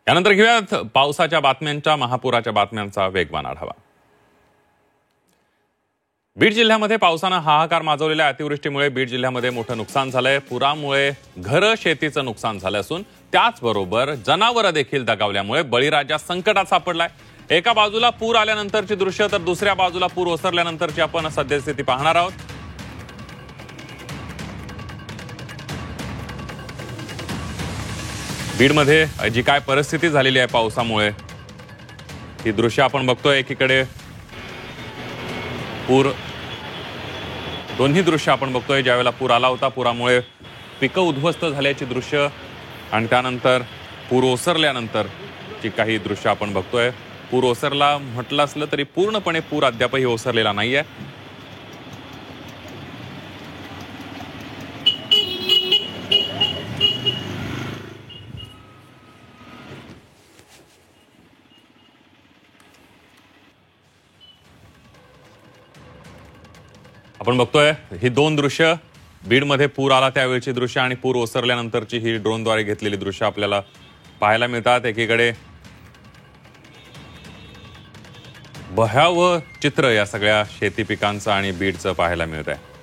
यानंतर घेऊयात पावसाच्या बातम्यांच्या, महापुराच्या बातम्यांचा वेगवान आढावा। बीड जिल्ह्यामध्ये पावसानं हाहाकार माजवलेल्या अतिवृष्टीमुळे बीड जिल्ह्यामध्ये मोठं नुकसान झालंय। पुरामुळे घर शेतीचं नुकसान झालं असून त्याचबरोबर जनावरं देखील दगावल्यामुळे बळीराजा संकटात सापडलाय। एका बाजूला पूर आल्यानंतरची दृश्य तर दुसऱ्या बाजूला पूर ओसरल्यानंतरची आपण सद्यस्थिती पाहणार आहोत। बीडमध्ये जी काय परिस्थिती झालेली आहे पावसामुळे, ही दृश्य आपण बघतोय। एकीकडे पूर, दोन्ही दृश्य आपण बघतोय। ज्यावेळेला पूर आला होता, पुरामुळे पिकं उद्ध्वस्त झाल्याची दृश्य आणि त्यानंतर पूर ओसरल्यानंतर जी काही दृश्य आपण बघतोय। पूर ओसरला म्हटलं असलं तरी पूर्णपणे पूर अद्यापही ओसरलेला नाहीये। आपण बघतोय ही दोन दृश्य, बीडमध्ये पूर आला त्यावेळची दृश्य आणि पूर ओसरल्यानंतरची ही ड्रोनद्वारे घेतलेली दृश्य आपल्याला पाहायला मिळतात। एकीकडे भयावह चित्र या सगळ्या शेती पिकांचं आणि बीडचं पाहायला मिळत आहे।